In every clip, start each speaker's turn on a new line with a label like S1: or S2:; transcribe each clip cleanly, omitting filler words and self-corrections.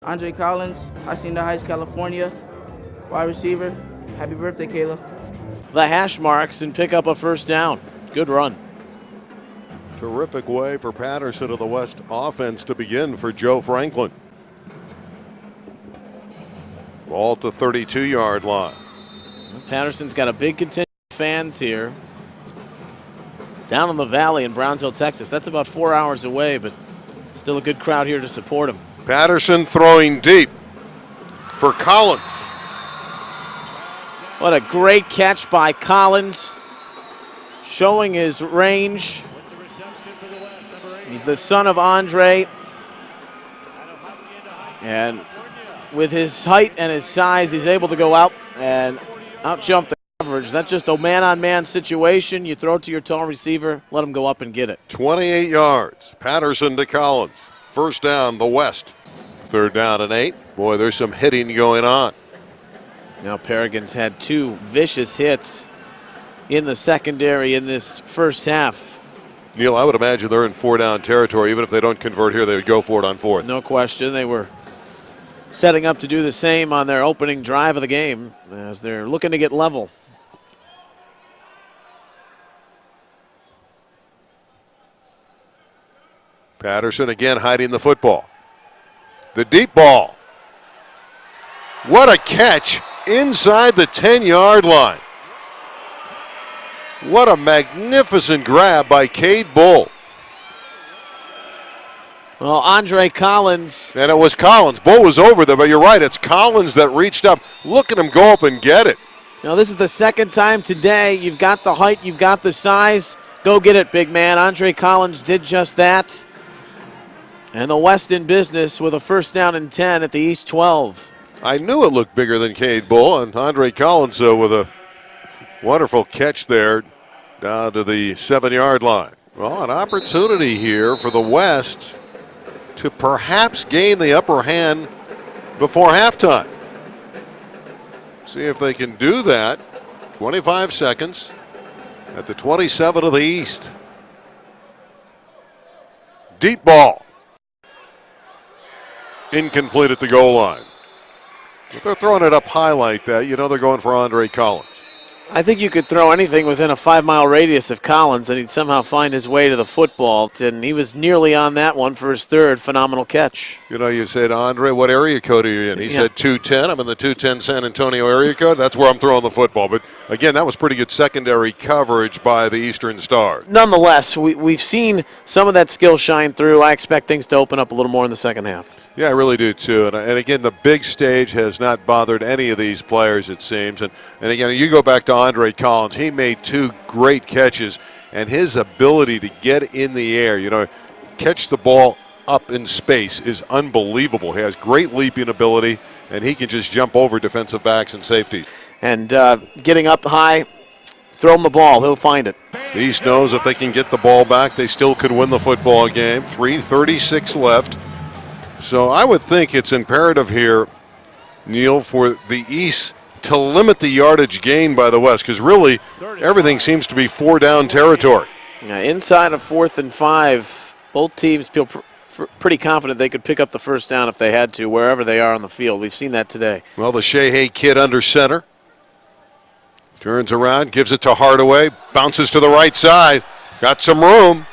S1: Andre Collins, Hacienda Heights, California, wide receiver. Happy birthday, Kayla.
S2: The hash marks and pick up a first down. Good run.
S3: Terrific way for Patterson of the West offense to begin for Joe Franklin. Ball to 32-yard line.
S2: Patterson's got a big contingent of fans here. Down in the valley in Brownsville, Texas. That's about 4 hours away, but still a good crowd here to support him.
S3: Patterson throwing deep for Collins.
S2: What a great catch by Collins, showing his range. He's the son of Andre, and with his height and his size, he's able to go out and out-jump the coverage. That's just a man-on-man situation. You throw it to your tall receiver, let him go up and get it.
S3: 28 yards. Patterson to Collins. First down, the West. Third down and 8. Boy, there's some hitting going on.
S2: Now Paragon's had 2 vicious hits in the secondary in this first half.
S3: Neil, I would imagine they're in 4-down territory. Even if they don't convert here, they would go for it on 4th.
S2: No question. They were setting up to do the same on their opening drive of the game as they're looking to get level.
S3: Patterson again hiding the football. The deep ball. What a catch inside the 10-yard line. What a magnificent grab by Cade Bull.
S2: Well, Andre Collins.
S3: And it was Collins. Bull was over there, but you're right. It's Collins that reached up. Look at him go up and get it.
S2: Now, this is the second time today. You've got the height, you've got the size. Go get it, big man. Andre Collins did just that. And the West in business with a first down and 10 at the East 12.
S3: I knew it looked bigger than Cade Bull, and Andre Collins with a wonderful catch there down to the 7-yard line. Well, an opportunity here for the West to perhaps gain the upper hand before halftime. See if they can do that. 25 seconds at the 27 of the East. Deep ball. Incomplete at the goal line. If they're throwing it up high like that, you know they're going for Andre Collins.
S2: I think you could throw anything within a 5-mile radius of Collins and he'd somehow find his way to the football. And he was nearly on that one for his third phenomenal catch.
S3: You know, you said, Andre, what area code are you in? He said 210. I'm in the 210 San Antonio area code. That's where I'm throwing the football. But, again, that was pretty good secondary coverage by the Eastern Stars.
S2: Nonetheless, we've seen some of that skill shine through. I expect things to open up a little more in the second half.
S3: Yeah, I really do, too. And again, the big stage has not bothered any of these players, it seems. And again, you go back to Andre Collins. He made 2 great catches, and his ability to get in the air, you know, catch the ball up in space is unbelievable. He has great leaping ability, and he can just jump over defensive backs and safeties.
S2: And getting up high, throw him the ball. He'll find it.
S3: The East knows if they can get the ball back, they still could win the football game. 3:36 left. So I would think it's imperative here, Neil, for the East to limit the yardage gain by the West, because really everything seems to be 4-down territory.
S2: Yeah, inside of 4th and 5, both teams feel pretty confident they could pick up the first down if they had to, wherever they are on the field. We've seen that today.
S3: Well, the Shehay kid under center. Turns around, gives it to Hardaway, bounces to the right side. Got some room.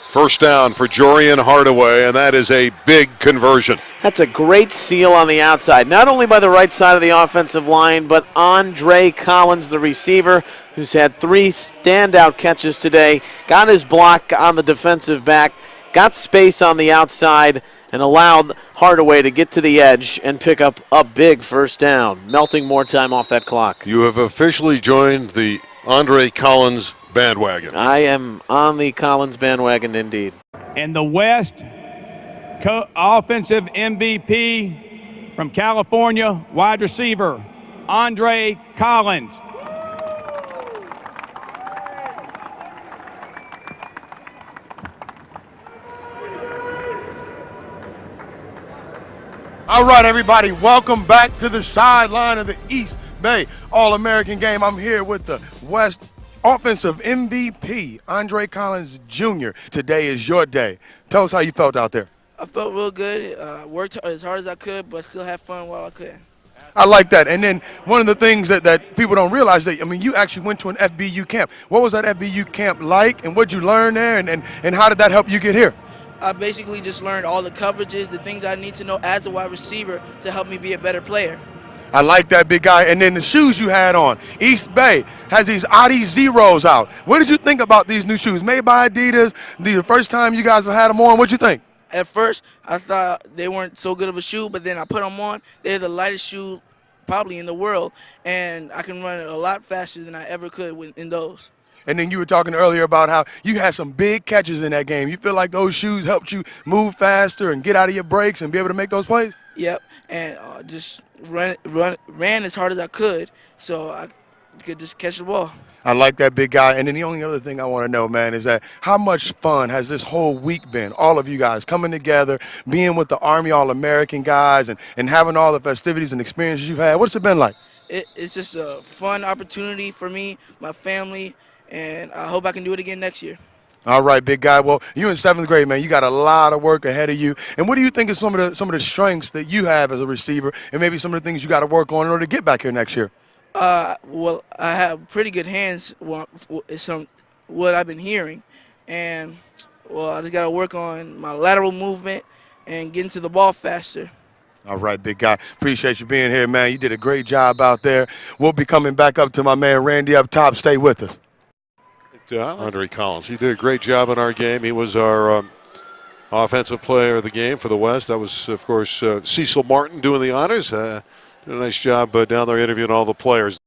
S3: First down for Jorian Hardaway, and that is a big conversion.
S2: That's a great seal on the outside, not only by the right side of the offensive line, but Andre Collins, the receiver, who's had 3 standout catches today, got his block on the defensive back, got space on the outside, and allowed Hardaway to get to the edge and pick up a big first down, melting more time off that clock.
S3: You have officially joined the Andre Collins bandwagon.
S2: I am on the Collins bandwagon indeed.
S4: And the West offensive MVP from California, wide receiver, Andre Collins.
S5: All right, everybody, welcome back to the sideline of the Eastbay All-American game. I'm here with the West offensive MVP, Andre Collins Jr. Today is your day. Tell us how you felt out there.
S1: I felt real good. Worked as hard as I could, but still had fun while I could.
S5: I like that. And then one of the things that people don't realize that, I mean, you actually went to an FBU camp. What was that FBU camp like, and what did you learn there, and how did that help you get here?
S1: I basically just learned all the coverages, the things I need to know as a wide receiver to help me be a better player.
S5: I like that, big guy. And then the shoes you had on. Eastbay has these Adi Zeros out. What did you think about these new shoes? Made by Adidas. The first time you guys had them on, what'd you think?
S1: At first, I thought they weren't so good of a shoe, but then I put them on. They're the lightest shoe probably in the world, and I can run it a lot faster than I ever could in those.
S5: And then you were talking earlier about how you had some big catches in that game. You feel like those shoes helped you move faster and get out of your breaks and be able to make those plays?
S1: Yep, and just ran as hard as I could so I could just catch the ball.
S5: I like that, big guy. And then the only other thing I want to know, man, is that how much fun has this whole week been? All of you guys coming together, being with the Army All-American guys, and having all the festivities and experiences you've had. What's it been like?
S1: It's just a fun opportunity for me, my family, and I hope I can do it again next year.
S5: All right, big guy. Well, you're in 7th grade, man. You got a lot of work ahead of you. And what do you think is some of the strengths that you have as a receiver, and maybe some of the things you got to work on in order to get back here next year?
S1: Well, I have pretty good hands. What I've been hearing, and well, I just got to work on my lateral movement and getting to the ball faster.
S5: All right, big guy. Appreciate you being here, man. You did a great job out there. We'll be coming back up to my man Randy up top. Stay with us.
S3: Andre Collins, he did a great job in our game. He was our offensive player of the game for the West. That was, of course, Cecil Martin doing the honors. Did a nice job down there interviewing all the players.